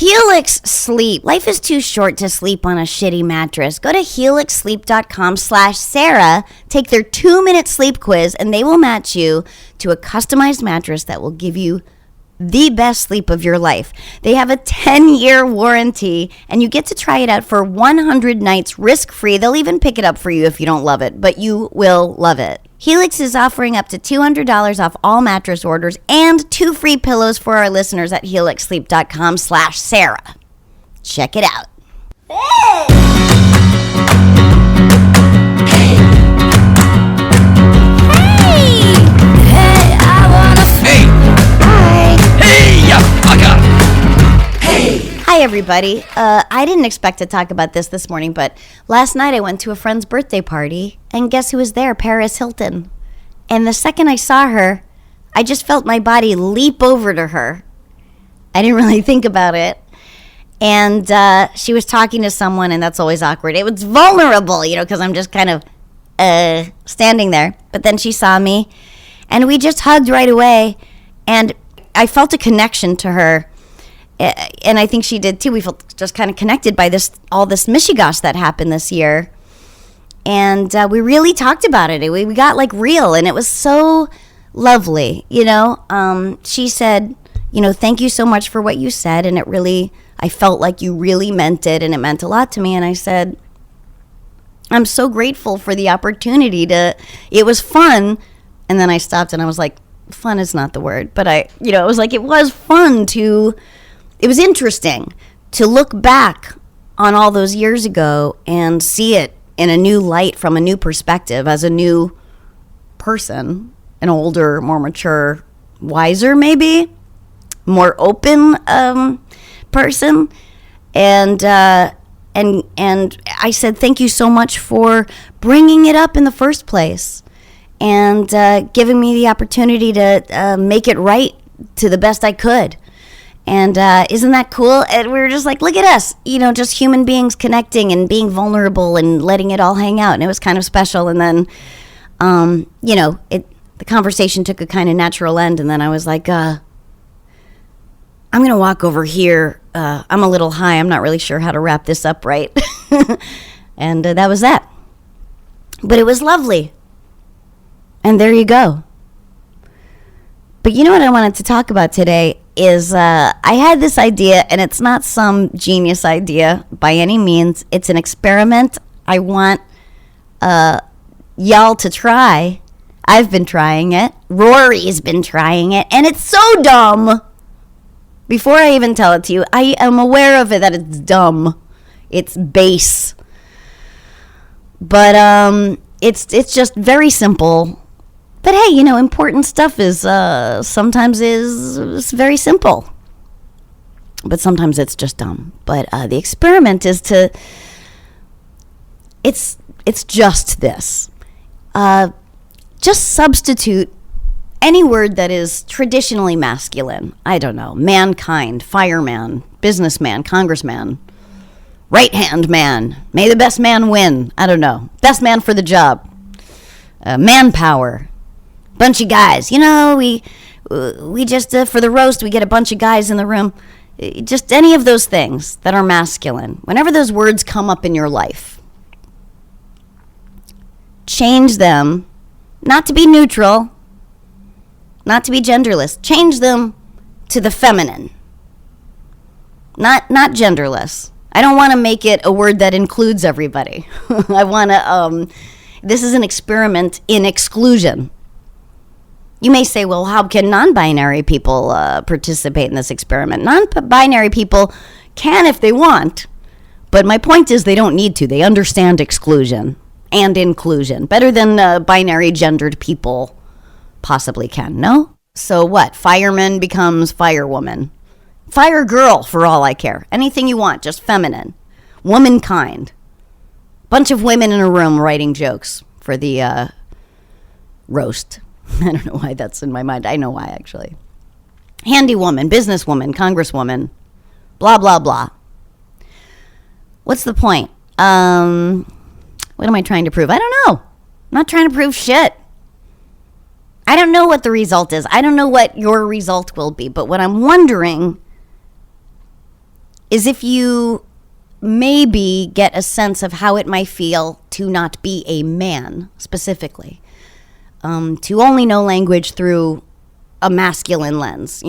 Helix Sleep. Life is too short to sleep on a shitty mattress. Go to helixsleep.com/Sarah, take their 2-minute sleep quiz, and they will match you to a customized mattress that will give you the best sleep of your life. They have a 10-year warranty, and you get to try it out for 100 nights risk-free. They'll even pick it up for you if you don't love it, but you will love it. Helix is offering up to $200 off all mattress orders and 2 free pillows for our listeners at helixsleep.com/Sarah. Check it out. Hey! Hi, everybody. I didn't expect to talk about this morning, but last night I went to a friend's birthday party, and guess who was there? Paris Hilton. And the second I saw her, I just felt my body leap over to her. I didn't really think about it. And she was talking to someone, and that's always awkward. It was vulnerable, because I'm just kind of standing there. But then she saw me, and we just hugged right away, and I felt a connection to her. And I think she did too. We felt just kind of connected by all this mishigosh that happened this year. And we really talked about it. We got real, and it was so lovely. She said, thank you so much for what you said. And I felt like you really meant it, and it meant a lot to me. And I said, I'm so grateful for the opportunity it was fun. And then I stopped and I was like, fun is not the word, but it was it was fun it was interesting to look back on all those years ago and see it in a new light from a new perspective as a new person, an older, more mature, wiser, maybe more open person. And I said, thank you so much for bringing it up in the first place and giving me the opportunity to make it right to the best I could. And isn't that cool? And we were just like, look at us, just human beings connecting and being vulnerable and letting it all hang out. And it was kind of special. And then, the conversation took a kind of natural end. And then I was like, I'm going to walk over here. I'm a little high. I'm not really sure how to wrap this up right. And that was that. But it was lovely. And there you go. But you know what I wanted to talk about today is I had this idea, and it's not some genius idea by any means. It's an experiment I want y'all to try. I've been trying it. Rory's been trying it, and it's so dumb. Before I even tell it to you, I am aware of it that it's dumb. It's base. But it's just very simple. But hey, important stuff is sometimes is very simple. But sometimes it's just dumb. But the experiment is it's just this. Just substitute any word that is traditionally masculine. I don't know, mankind, fireman, businessman, congressman, right-hand man, may the best man win. I don't know, best man for the job, manpower. Bunch of guys, we just for the roast we get a bunch of guys in the room. Just any of those things that are masculine. Whenever those words come up in your life, change them, not to be neutral, not to be genderless. Change them to the feminine, not genderless. I don't want to make it a word that includes everybody. I want to. This is an experiment in exclusion. You may say, well, how can non-binary people participate in this experiment? Non-binary people can if they want, but my point is they don't need to. They understand exclusion and inclusion better than binary gendered people possibly can, no? So what? Fireman becomes firewoman. Fire girl, for all I care. Anything you want, just feminine. Womankind. Bunch of women in a room writing jokes for the roast. I don't know why that's in my mind. I know why, actually. Handy woman, businesswoman, congresswoman, blah, blah, blah. What's the point? What am I trying to prove? I don't know. I'm not trying to prove shit. I don't know what the result is. I don't know what your result will be. But what I'm wondering is if you maybe get a sense of how it might feel to not be a man specifically, to only know language through a masculine lens.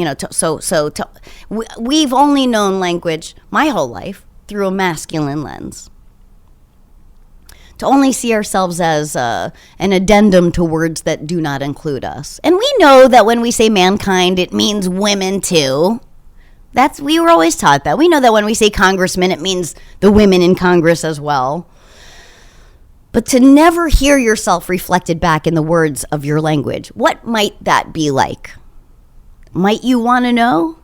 We've only known language my whole life through a masculine lens. To only see ourselves as an addendum to words that do not include us. And we know that when we say mankind, it means women too. We were always taught that. We know that when we say congressman, it means the women in Congress as well. But to never hear yourself reflected back in the words of your language, what might that be like? Might you want to know?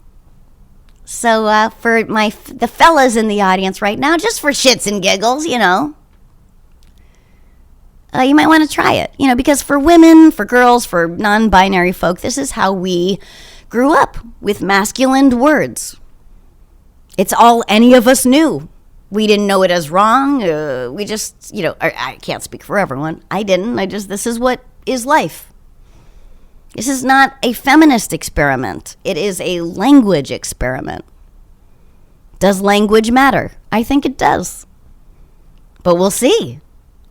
So for the fellas in the audience right now, just for shits and giggles, you might want to try it, because for women, for girls, for non-binary folk, this is how we grew up, with masculine words. It's all any of us knew. We didn't know it as wrong. We just, I can't speak for everyone. I didn't. This is what is life. This is not a feminist experiment. It is a language experiment. Does language matter? I think it does. But we'll see.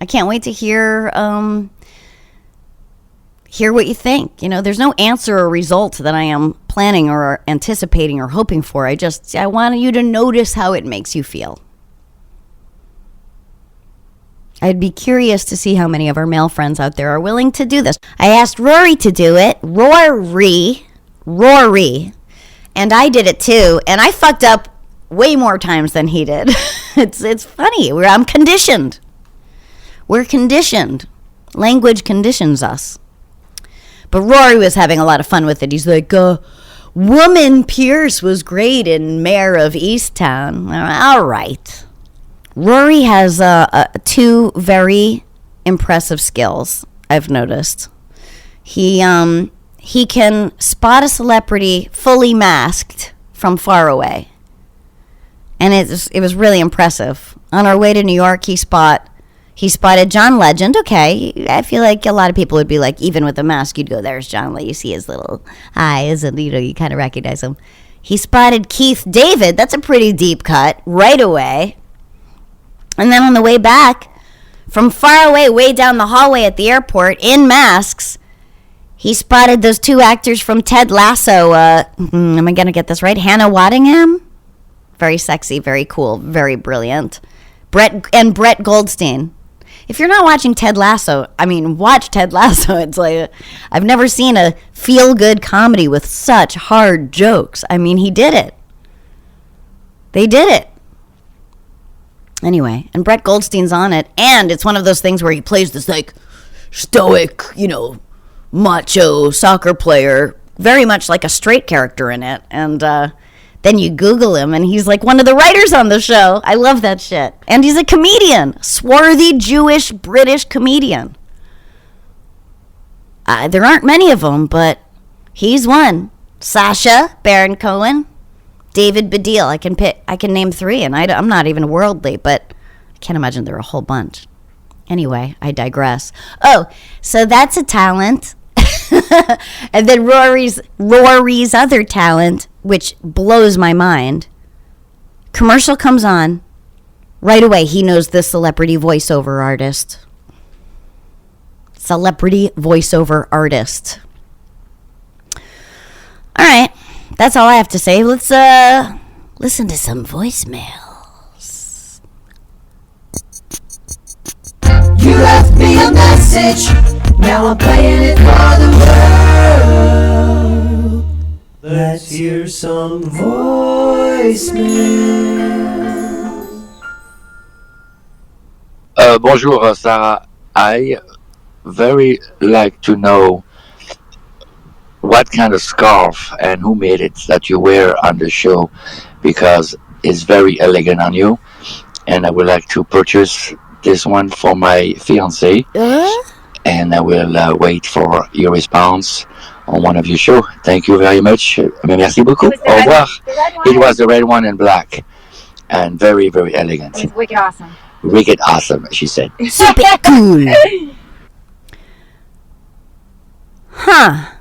I can't wait to hear what you think. There's no answer or result that I am planning or anticipating or hoping for. I want you to notice how it makes you feel. I'd be curious to see how many of our male friends out there are willing to do this. I asked Rory to do it. Rory. And I did it too. And I fucked up way more times than he did. It's funny. I'm conditioned. We're conditioned. Language conditions us. But Rory was having a lot of fun with it. He's like, Woman Pierce was great in Mayor of Easttown. All right. Rory has two very impressive skills, I've noticed. He can spot a celebrity fully masked from far away. And it was really impressive. On our way to New York, he spotted John Legend. Okay, I feel like a lot of people would be like, even with a mask, you'd go, there's John Legend. You see his little eyes, and you kind of recognize him. He spotted Keith David. That's a pretty deep cut right away. And then on the way back, from far away, way down the hallway at the airport, in masks, he spotted those two actors from Ted Lasso. Am I going to get this right? Hannah Waddingham? Very sexy, very cool, very brilliant. Brett Goldstein. If you're not watching Ted Lasso, watch Ted Lasso. It's like, I've never seen a feel-good comedy with such hard jokes. He did it. They did it. Anyway, and Brett Goldstein's on it, and it's one of those things where he plays this, stoic, macho soccer player, very much like a straight character in it, and then you Google him, and he's like one of the writers on the show. I love that shit. And he's a comedian. Swarthy, Jewish, British comedian. There aren't many of them, but he's one. Sacha Baron Cohen. David Baddiel. I can name three, and I'm not even worldly, but I can't imagine there are a whole bunch. Anyway, I digress. Oh, so that's a talent. And then Rory's other talent, which blows my mind. Commercial comes on. Right away, he knows the celebrity voiceover artist. Celebrity voiceover artist. All right. That's all I have to say. Let's listen to some voicemails. You left me a message. Now I'm playing it for the world. Let's hear some voicemails. Bonjour, Sarah. I very like to know what kind of scarf and who made it that you wear on the show, because it's very elegant on you, and I would like to purchase this one for my fiancée. And I will wait for your response on one of your shows. Thank you very much. Merci beaucoup. Au revoir. It was the red one in black, and very, very elegant. It's wicked awesome. Wicked awesome, she said. Super cool. Huh.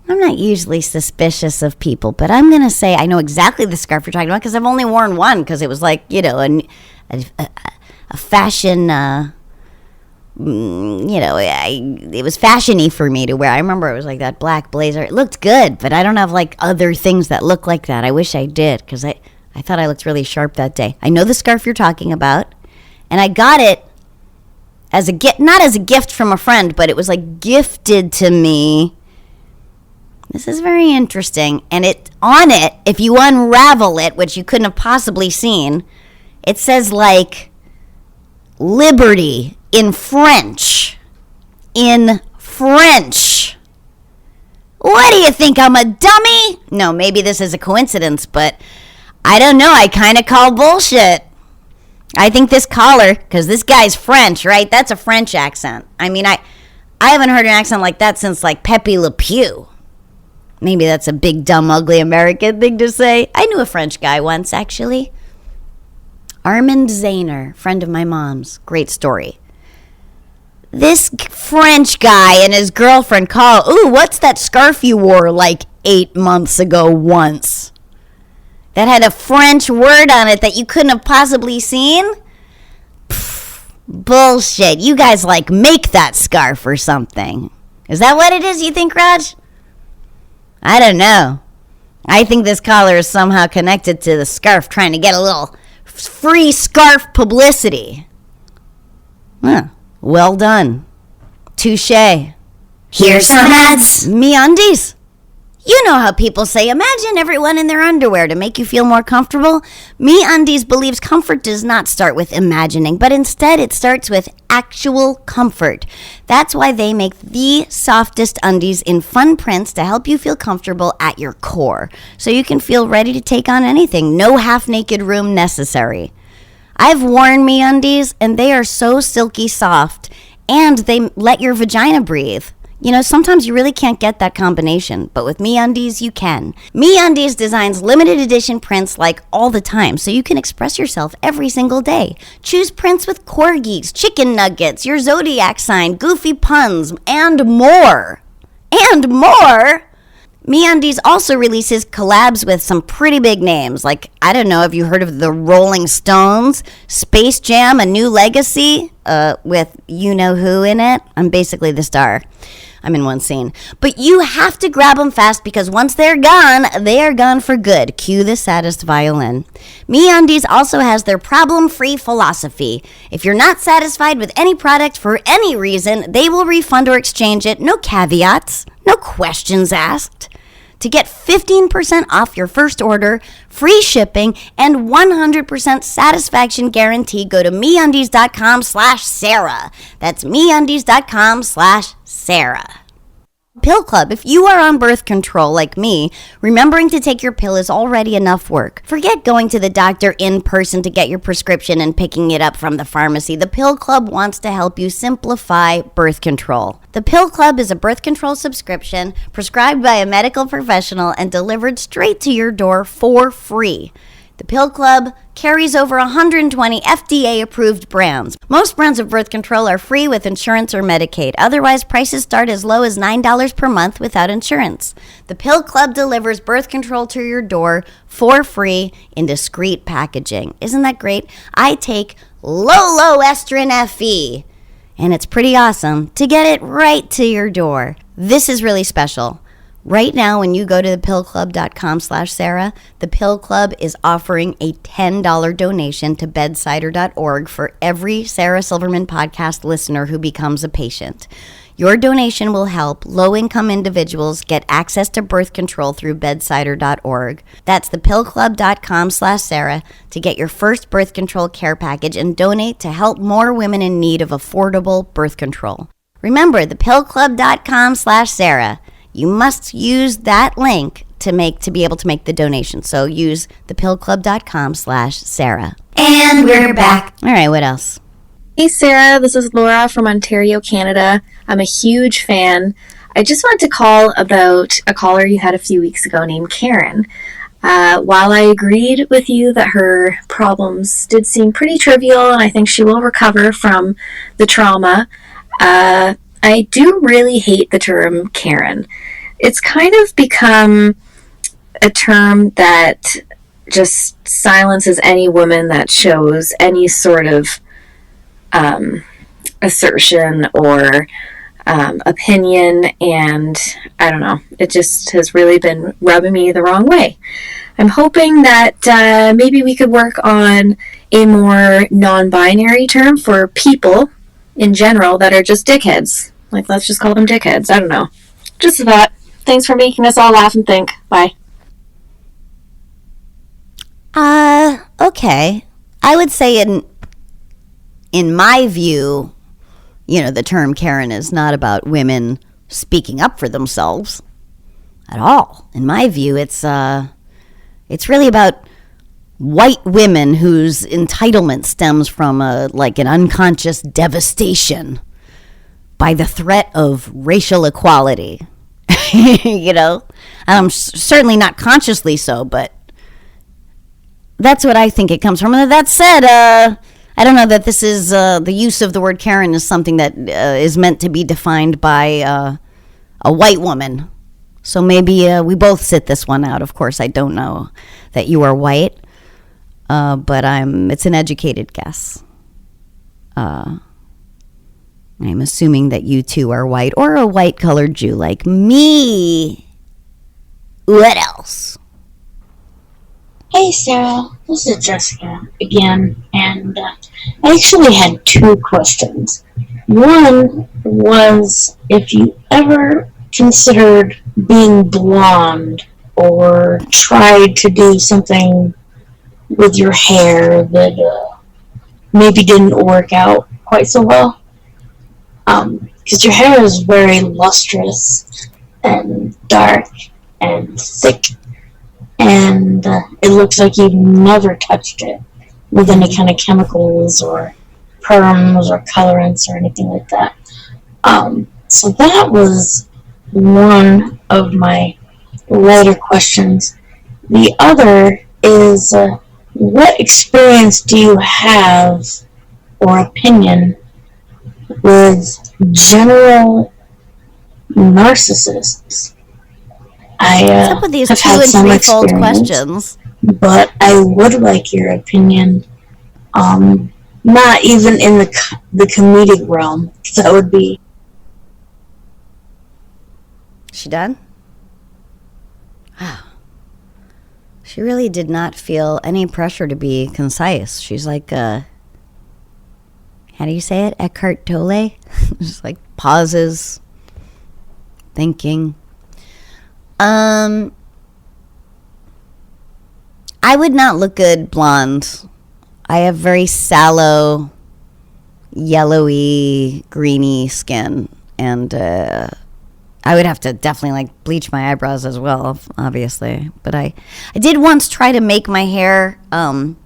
I'm not usually suspicious of people, but I'm going to say I know exactly the scarf you're talking about because I've only worn one because it was like, you know, a fashion, it was fashion-y for me to wear. I remember it was like that black blazer. It looked good, but I don't have like other things that look like that. I wish I did because I thought I looked really sharp that day. I know the scarf you're talking about, and I got it as a gift, not as a gift from a friend, but it was like gifted to me. This is very interesting. And on it, if you unravel it, which you couldn't have possibly seen, it says like liberty in French. In French. What do you think? I'm a dummy? No, maybe this is a coincidence, but I don't know. I kind of call bullshit. I think this collar, because this guy's French, right? That's a French accent. I mean, I haven't heard an accent like that since like Pepe Le Pew. Maybe that's a big, dumb, ugly American thing to say. I knew a French guy once, actually. Armand Zahner, friend of my mom's. Great story. This French guy and his girlfriend call, ooh, what's that scarf you wore like 8 months ago once? That had a French word on it that you couldn't have possibly seen? Pfft, bullshit. You guys like make that scarf or something. Is that what it is, you think, Raj? I don't know. I think this collar is somehow connected to the scarf, trying to get a little free scarf publicity. Huh. Well done. Touché. Here's some ads. MeUndies. You know how people say, imagine everyone in their underwear to make you feel more comfortable. MeUndies believes comfort does not start with imagining, but instead it starts with actual comfort. That's why they make the softest undies in fun prints to help you feel comfortable at your core, so you can feel ready to take on anything. No half-naked room necessary. I've worn MeUndies, and they are so silky soft, and they let your vagina breathe. You know, sometimes you really can't get that combination, but with MeUndies, you can. MeUndies designs limited edition prints like all the time, so you can express yourself every single day. Choose prints with corgis, chicken nuggets, your zodiac sign, goofy puns, and more. And more! MeUndies also releases collabs with some pretty big names, like, I don't know, have you heard of the Rolling Stones, Space Jam, A New Legacy, with you-know-who in it? I'm basically the star. I'm in one scene. But you have to grab them fast because once they're gone, they are gone for good. Cue the saddest violin. MeUndies also has their problem-free philosophy. If you're not satisfied with any product for any reason, they will refund or exchange it. No caveats, no questions asked. To get 15% off your first order, free shipping, and 100% satisfaction guarantee, go to MeUndies.com/Sarah. That's MeUndies.com/Sarah. Pill Club. If you are on birth control like me, remembering to take your pill is already enough work. Forget going to the doctor in person to get your prescription and picking it up from the pharmacy. The Pill Club wants to help you simplify birth control. The Pill Club is a birth control subscription prescribed by a medical professional and delivered straight to your door for free. The Pill Club carries over 120 FDA-approved brands. Most brands of birth control are free with insurance or Medicaid. Otherwise, prices start as low as $9 per month without insurance. The Pill Club delivers birth control to your door for free in discreet packaging. Isn't that great? I take low estrin FE, and it's pretty awesome to get it right to your door. This is really special. Right now, when you go to thepillclub.com/Sarah, the Pill Club is offering a $10 donation to bedsider.org for every Sarah Silverman podcast listener who becomes a patient. Your donation will help low-income individuals get access to birth control through bedsider.org. That's thepillclub.com/Sarah to get your first birth control care package and donate to help more women in need of affordable birth control. Remember, thepillclub.com/Sarah. You must use that link to be able to make the donation. So use thepillclub.com/Sarah. And we're back. All right, what else? Hey Sarah, this is Laura from Ontario, Canada. I'm a huge fan. I just wanted to call about a caller you had a few weeks ago named Karen. While I agreed with you that her problems did seem pretty trivial and I think she will recover from the trauma, I do really hate the term Karen. it's kind of become a term that just silences any woman that shows any sort of assertion or opinion, and I don't know, it just has really been rubbing me the wrong way. I'm hoping that maybe we could work on a more non-binary term for people in general that are just dickheads. Like, let's just call them dickheads. I don't know. Just a thought. Thanks for making us all laugh and think. Bye. Okay. I would say in my view, the term Karen is not about women speaking up for themselves at all. In my view, it's really about white women whose entitlement stems from an unconscious devastation by the threat of racial equality. Certainly not consciously so, but that's what I think it comes from. And that said, I don't know that this is the use of the word Karen is something that is meant to be defined by a white woman. So maybe we both sit this one out. Of course, I don't know that you are white, but it's an educated guess. I'm assuming that you two are white, or a white-colored Jew like me. What else? Hey Sarah, this is Jessica again, and I actually had two questions. One was if you ever considered being blonde or tried to do something with your hair that maybe didn't work out quite so well. Because your hair is very lustrous and dark and thick, and it looks like you've never touched it with any kind of chemicals or perms or colorants or anything like that. So that was one of my later questions. The other is, what experience do you have or opinion with general narcissists? What's up with these have two had and some threefold experience, questions? but I would like your opinion. Not even in the comedic realm. That would be. She done? Wow. She really did not feel any pressure to be concise. She's like, how do you say it? Eckhart Tolle? Just like pauses, thinking. I would not look good blonde. I have very sallow, yellowy, greeny skin, and I would have to definitely bleach my eyebrows as well, obviously. But I did once try to make my hair brown,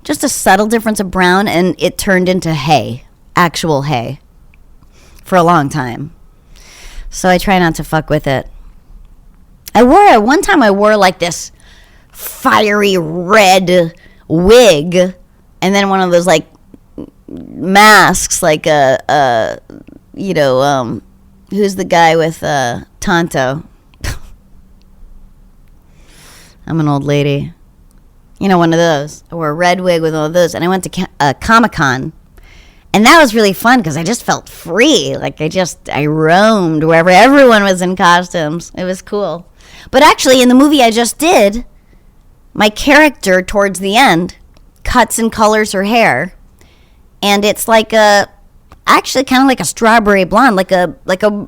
just a subtle difference of brown, and it turned into hay, actual hay, for a long time. So I try not to fuck with it. One time I wore this fiery red wig, and then one of those masks, who's the guy with Tonto? I'm an old lady. One of those. I wore a red wig with one of those, and I went to Comic-Con. And that was really fun because I just felt free. I roamed wherever everyone was in costumes. It was cool. But actually, in the movie I just did, my character towards the end cuts and colors her hair. And it's actually kind of like a strawberry blonde, like a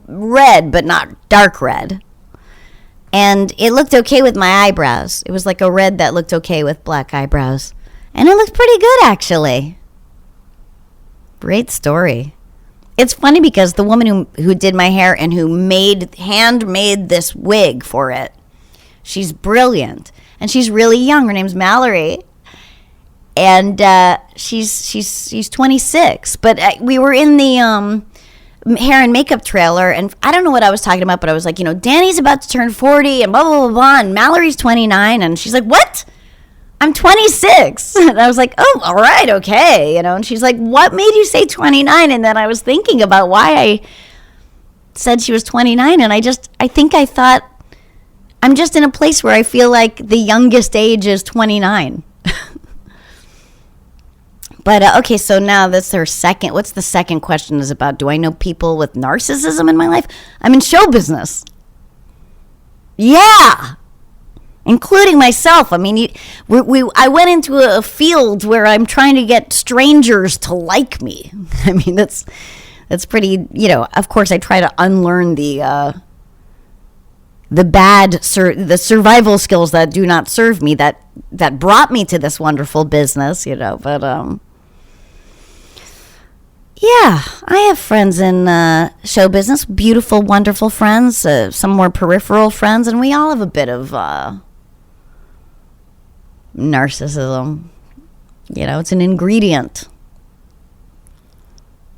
red, but not dark red. And it looked okay with my eyebrows. It was like a red that looked okay with black eyebrows. And it looked pretty good, actually. Great story. It's funny because the woman who did my hair and who handmade this wig for it, she's brilliant. And she's really young. Her name's Mallory. And she's 26. But we were in the hair and makeup trailer, and I don't know what I was talking about, but I was like, Danny's about to turn 40 and blah, blah, blah, blah, and Mallory's 29. And she's like, what? I'm 26. And I was like, oh, all right, okay. And she's like, what made you say 29? And then I was thinking about why said she was 29, and I think I thought, I'm just in a place where I feel like the youngest age is 29. But, okay, so now that's their second. What's the second question is about? Do I know people with narcissism in my life? I'm in show business. Yeah. Including myself. I mean, I went into a field where I'm trying to get strangers to like me. I mean, that's pretty, of course I try to unlearn the survival skills that do not serve me, that brought me to this wonderful business, but, yeah, I have friends in show business, beautiful, wonderful friends, some more peripheral friends, and we all have a bit of narcissism. It's an ingredient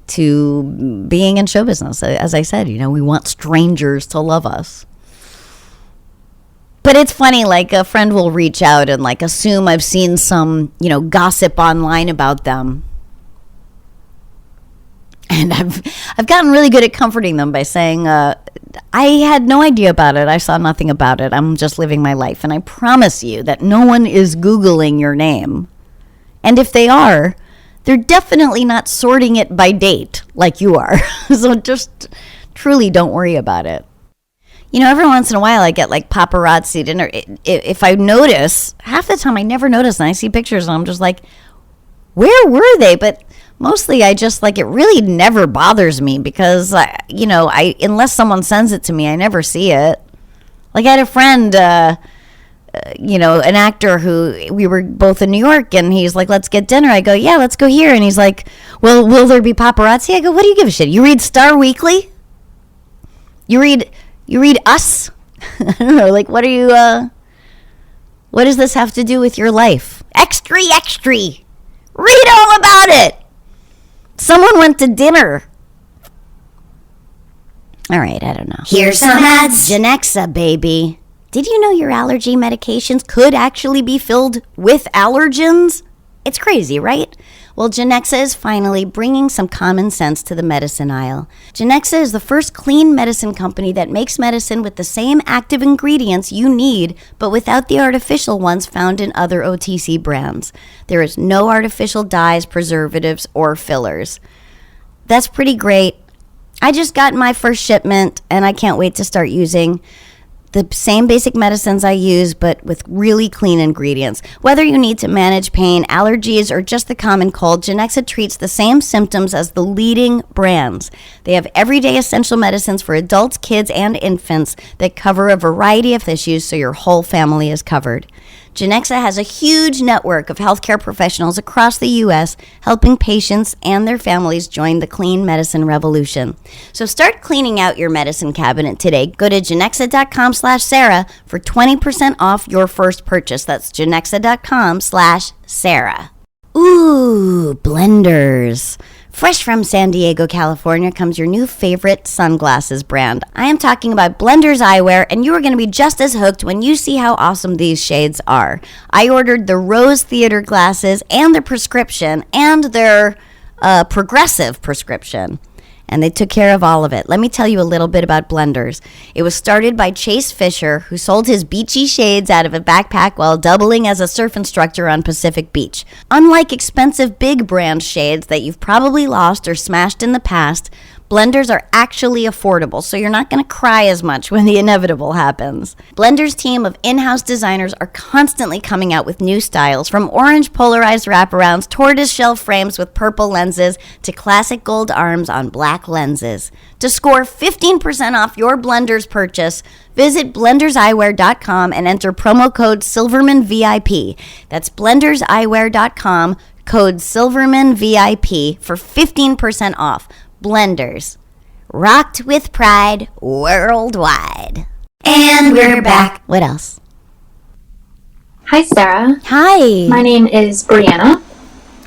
to being in show business. As I said, we want strangers to love us. But it's funny, like a friend will reach out and like assume I've seen some, gossip online about them. And I've gotten really good at comforting them by saying, I had no idea about it. I saw nothing about it. I'm just living my life. And I promise you that no one is Googling your name. And if they are, they're definitely not sorting it by date like you are. So just truly don't worry about it. Every once in a while I get like paparazzi'd. And if I notice, half the time I never notice. And I see pictures and I'm just like, where were they? But mostly I just like, it really never bothers me because, unless someone sends it to me, I never see it. Like I had a friend, an actor who we were both in New York and he's like, let's get dinner. I go, yeah, let's go here. And he's like, well, will there be paparazzi? I go, what do you give a shit? You read Star Weekly? You read Us? I don't know. Like, what does this have to do with your life? Extra. Read all about it. Someone went to dinner. All right, I don't know. Here's some ads. Genexa, baby. Did you know your allergy medications could actually be filled with allergens? It's crazy, right? Well, Genexa is finally bringing some common sense to the medicine aisle. Genexa is the first clean medicine company that makes medicine with the same active ingredients you need, but without the artificial ones found in other OTC brands. There is no artificial dyes, preservatives, or fillers. That's pretty great. I just got my first shipment, and I can't wait to start using the same basic medicines I use, but with really clean ingredients. Whether you need to manage pain, allergies, or just the common cold, Genexa treats the same symptoms as the leading brands. They have everyday essential medicines for adults, kids, and infants that cover a variety of issues so your whole family is covered. Genexa has a huge network of healthcare professionals across the U.S. helping patients and their families join the clean medicine revolution. So start cleaning out your medicine cabinet today. Go to Genexa.com/Sarah for 20% off your first purchase. That's Genexa.com/Sarah. Ooh, blenders. Fresh from San Diego, California comes your new favorite sunglasses brand. I am talking about Blenders Eyewear, and you are going to be just as hooked when you see how awesome these shades are. I ordered the Rose Theater glasses and their prescription and their progressive prescription. And they took care of all of it. Let me tell you a little bit about Blenders. It was started by Chase Fisher, who sold his beachy shades out of a backpack while doubling as a surf instructor on Pacific Beach. Unlike expensive big brand shades that you've probably lost or smashed in the past, Blenders are actually affordable, so you're not going to cry as much when the inevitable happens. Blenders' team of in-house designers are constantly coming out with new styles, from orange polarized wraparounds, tortoiseshell frames with purple lenses, to classic gold arms on black lenses. To score 15% off your Blenders purchase, visit blenderseyewear.com and enter promo code SilvermanVIP. That's blenderseyewear.com, code SilvermanVIP for 15% off. Blenders. Rocked with pride worldwide. And we're back. What else? Hi, Sarah. Hi. My name is Brianna.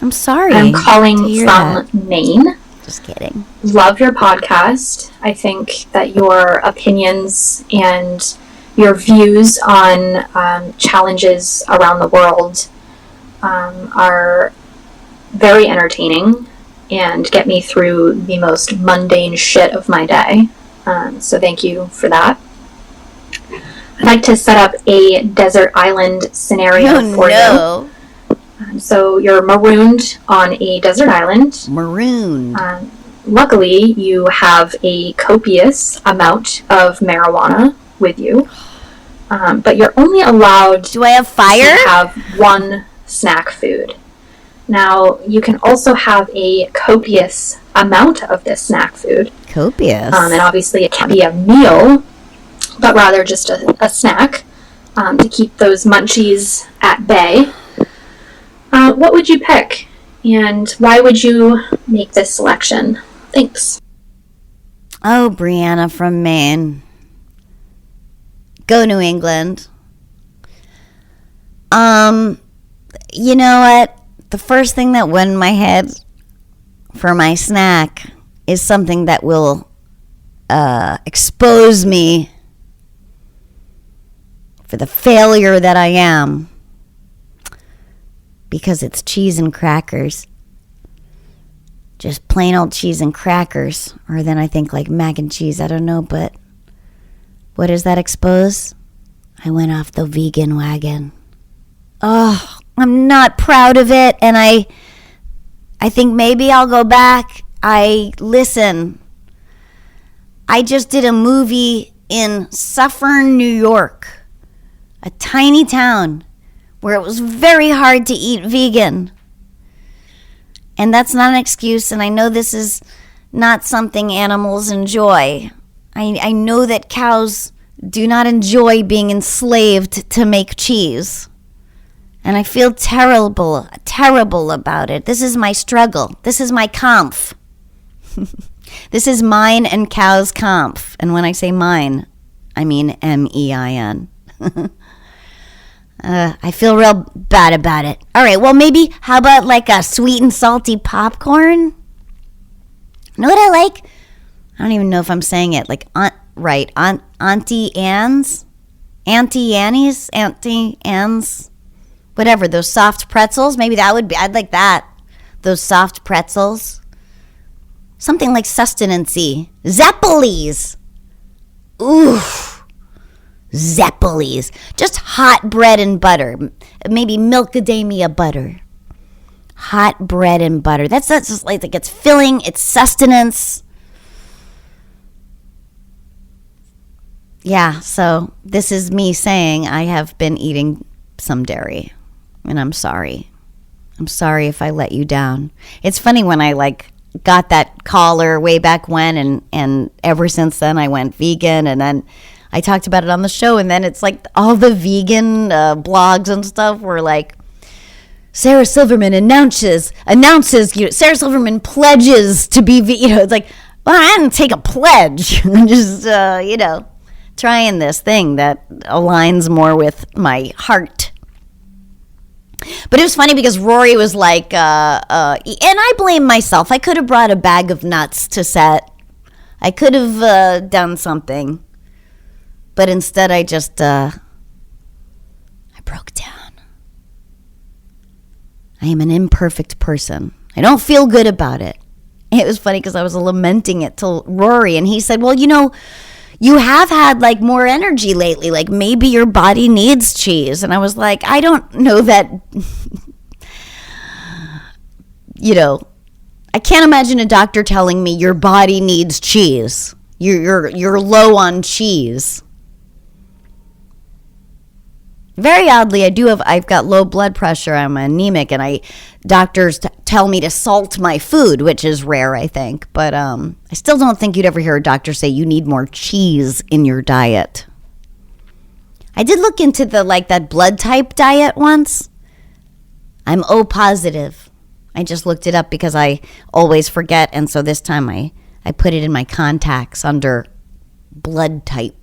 I'm sorry. I'm calling to hear from that. Maine. Just kidding. Love your podcast. I think that your opinions and your views on challenges around the world are very entertaining and get me through the most mundane shit of my day. So thank you for that. I'd like to set up a desert island scenario for you. So you're marooned on a desert island. Marooned. Luckily, you have a copious amount of marijuana with you. But you're only allowed Do I have fire? to have one snack food. Now, you can also have a copious amount of this snack food. Copious. And obviously it can't be a meal, but rather just a snack to keep those munchies at bay. What would you pick? And why would you make this selection? Thanks. Oh, Brianna from Maine. Go New England. You know what? The first thing that went in my head for my snack is something that will expose me for the failure that I am. Because it's cheese and crackers. Just plain old cheese and crackers. Or then I think like mac and cheese. I don't know, but what does that expose? I went off the vegan wagon. Oh, I'm not proud of it. And I think maybe I'll go back. Listen, I just did a movie in Suffern, New York. A tiny town where it was very hard to eat vegan. And that's not an excuse, and I know this is not something animals enjoy. I know that cows do not enjoy being enslaved to make cheese. And I feel terrible about it. This is my struggle. This is my Kampf. This is mine and cows' Kampf. And when I say mine, I mean MEIN. I feel real bad about it. All right, well, maybe, how about like a sweet and salty popcorn? You know what I like? I don't even know if I'm saying it. Like, Auntie Anne's? Auntie Annie's? Auntie Anne's? Whatever, those soft pretzels. Maybe that would be, I'd like that. Those soft pretzels. Something like sustenance-y. Zeppelis. Oof. Zeppelis. Just hot bread and butter. Maybe milkadamia butter. Hot bread and butter. That's just like it's filling, it's sustenance. Yeah, so this is me saying I have been eating some dairy. And I'm sorry. I'm sorry if I let you down. It's funny when I got that caller way back when and ever since then I went vegan, and then I talked about it on the show, and then it's like all the vegan blogs and stuff were like, Sarah Silverman announces, Sarah Silverman pledges to be vegan. It's like, well, I didn't take a pledge. I'm just, trying this thing that aligns more with my heart. But it was funny because Rory was like, and I blame myself. I could have brought a bag of nuts to set. I could have done something. But instead, I just, I broke down. I am an imperfect person. I don't feel good about it. It was funny because I was lamenting it to Rory, and he said, well, you have had, more energy lately. Like, maybe your body needs cheese. And I was like, I don't know that, I can't imagine a doctor telling me your body needs cheese. You're low on cheese. Very oddly, I've got low blood pressure. I'm anemic, and doctors tell me to salt my food, which is rare, I think. But I still don't think you'd ever hear a doctor say you need more cheese in your diet. I did look into that blood type diet once. I'm O positive. I just looked it up because I always forget, and so this time I put it in my contacts under blood type.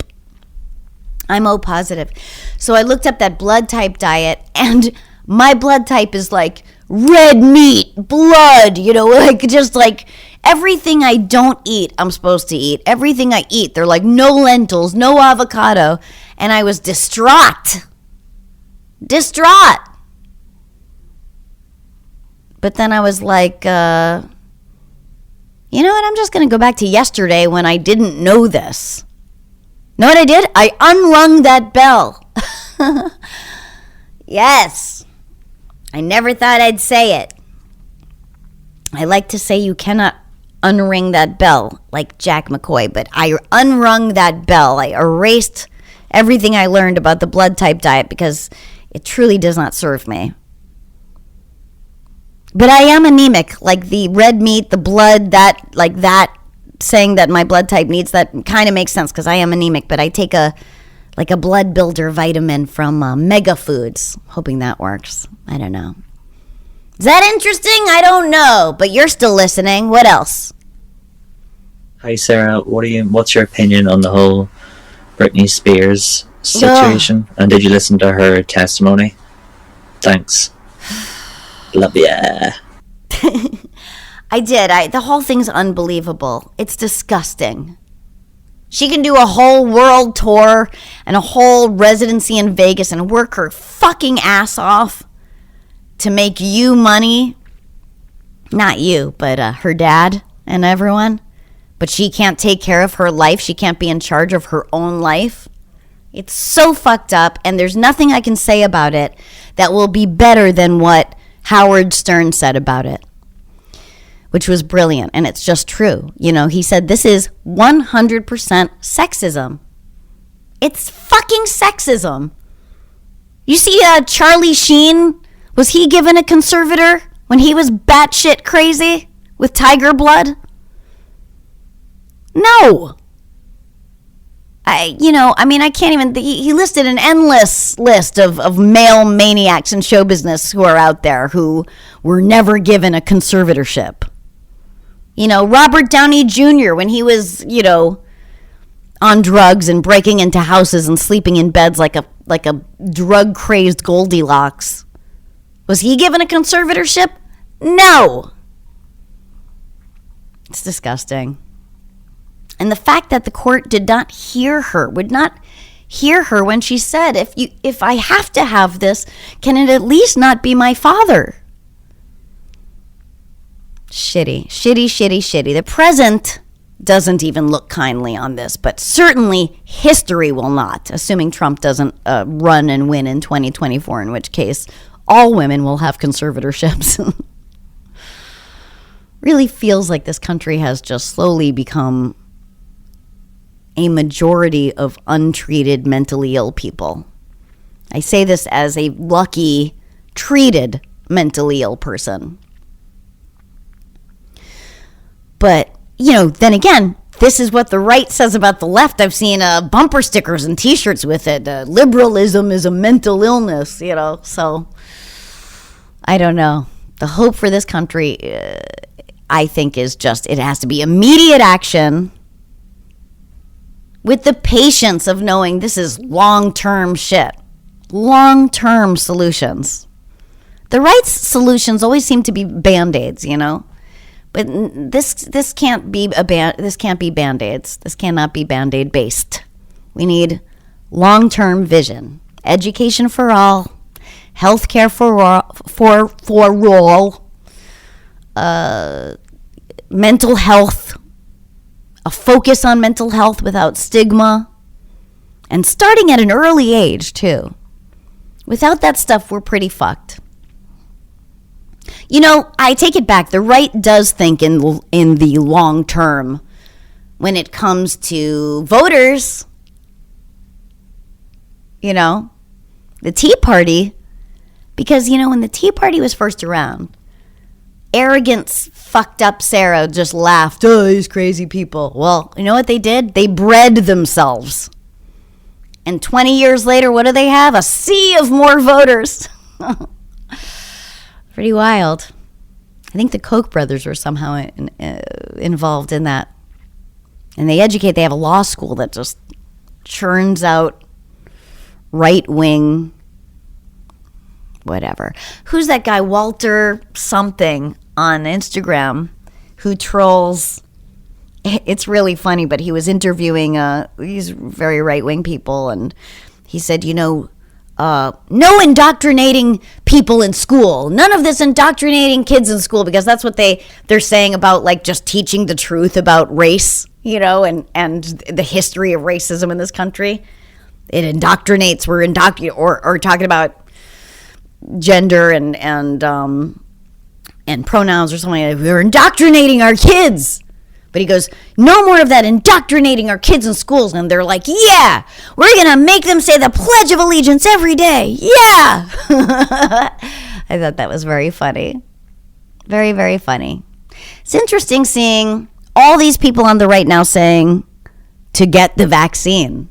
I'm O positive. So I looked up that blood type diet, and my blood type is like red meat, blood, everything I don't eat, I'm supposed to eat. Everything I eat, they're like no lentils, no avocado. And I was distraught. But then I was like, You know what? I'm just going to go back to yesterday when I didn't know this. Know what I did? I unrung that bell. Yes. I never thought I'd say it. I like to say you cannot unring that bell like Jack McCoy, but I unrung that bell. I erased everything I learned about the blood type diet because it truly does not serve me. But I am anemic, like the red meat, the blood, that saying that my blood type needs, that kind of makes sense because I am anemic, but I take a blood builder vitamin from Mega Foods, hoping that works. I don't know. Is that interesting? I don't know, but you're still listening. What else? Hi Sarah, what's your opinion on the whole Britney Spears situation? And did you listen to her testimony? Thanks. Love ya. I did. The whole thing's unbelievable. It's disgusting. She can do a whole world tour and a whole residency in Vegas and work her fucking ass off to make you money. Not you, but her dad and everyone. But she can't take care of her life. She can't be in charge of her own life. It's so fucked up, and there's nothing I can say about it that will be better than what Howard Stern said about it, which was brilliant, and it's just true. You know, he said this is 100% sexism. It's fucking sexism. You see Charlie Sheen? Was he given a conservator when he was batshit crazy with tiger blood? No. I can't even, he listed an endless list of male maniacs in show business who are out there who were never given a conservatorship. You know, Robert Downey Jr., when he was, on drugs and breaking into houses and sleeping in beds like a drug-crazed Goldilocks. Was he given a conservatorship? No. It's disgusting. And the fact that the court would not hear her when she said, if I have to have this, can it at least not be my father? Shitty. The present doesn't even look kindly on this, but certainly history will not, assuming Trump doesn't run and win in 2024, in which case all women will have conservatorships. Really feels like this country has just slowly become a majority of untreated mentally ill people. I say this as a lucky, treated mentally ill person. But, then again, this is what the right says about the left. I've seen bumper stickers and t-shirts with it. Liberalism is a mental illness, so I don't know. The hope for this country, I think, is just it has to be immediate action with the patience of knowing this is long-term shit. Long-term solutions. The right's solutions always seem to be Band-Aids, But this can't be Band-Aids. This cannot be Band-Aid based. We need long-term vision. Education for all. Healthcare for all. Mental health. A focus on mental health without stigma. And starting at an early age, too. Without that stuff, we're pretty fucked. I take it back. The right does think in the long term when it comes to voters. The Tea Party. Because, when the Tea Party was first around, arrogance fucked up Sarah just laughed. Oh, these crazy people. Well, you know what they did? They bred themselves. And 20 years later, what do they have? A sea of more voters. Pretty wild. I think the Koch brothers were somehow involved in that. And they have a law school that just churns out right-wing, whatever. Who's that guy, Walter something, on Instagram, who trolls? It's really funny, but he was interviewing these very right-wing people, and he said, no indoctrinating people in school. None of this indoctrinating kids in school, because that's what they're saying about like just teaching the truth about race, you know, and the history of racism in this country. It indoctrinates. We're or talking about gender and pronouns or something. Like, we're indoctrinating our kids. But he goes, no more of that indoctrinating our kids in schools. And they're like, yeah, we're going to make them say the Pledge of Allegiance every day. Yeah. I thought that was very funny. Very, very funny. It's interesting seeing all these people on the right now saying to get the vaccine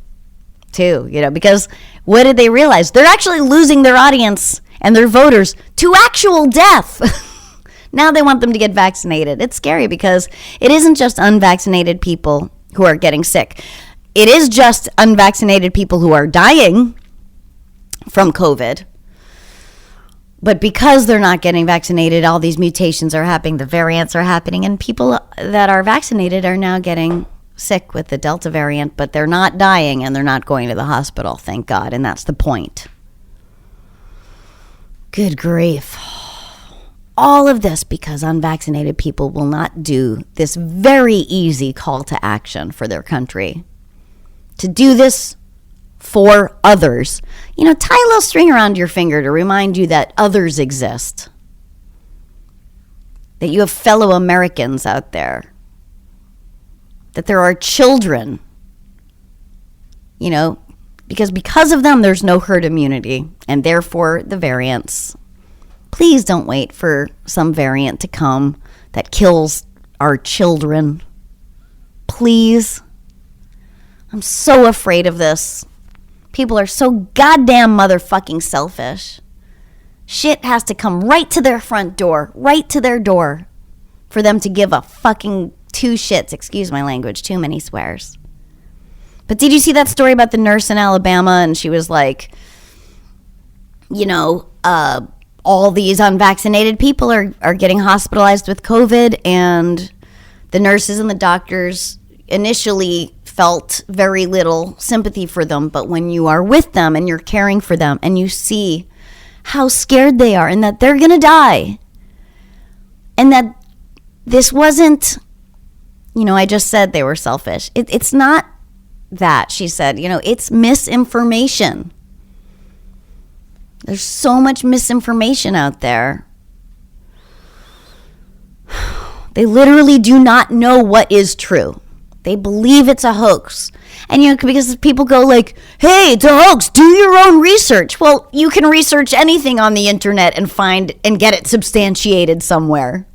too, you know, because what did they realize? They're actually losing their audience and their voters to actual death. Now they want them to get vaccinated. It's scary because it isn't just unvaccinated people who are getting sick. It is just unvaccinated people who are dying from COVID. But because they're not getting vaccinated, all these mutations are happening, the variants are happening, and people that are vaccinated are now getting sick with the Delta variant, but they're not dying and they're not going to the hospital, thank God, and that's the point. Good grief. All of this because unvaccinated people will not do this very easy call to action for their country. To do this for others. You know, tie a little string around your finger to remind you that others exist. That you have fellow Americans out there. That there are children. You know, because of them, there's no herd immunity. And therefore, the variants. Please don't wait for some variant to come that kills our children. Please. I'm so afraid of this. People are so goddamn motherfucking selfish. Shit has to come right to their front door, right to their door, for them to give a fucking two shits. Excuse my language, too many swears. But did you see that story about the nurse in Alabama? And she was like, you know, all these unvaccinated people are getting hospitalized with COVID, and the nurses and the doctors initially felt very little sympathy for them. But when you are with them and you're caring for them and you see how scared they are and that they're going to die, and that this wasn't, you know, I just said they were selfish. It's not that. She said, you know, it's misinformation. There's so much misinformation out there. They literally do not know what is true. They believe it's a hoax. And you know, because people go like, hey, it's a hoax, do your own research. Well, you can research anything on the internet and find and get it substantiated somewhere.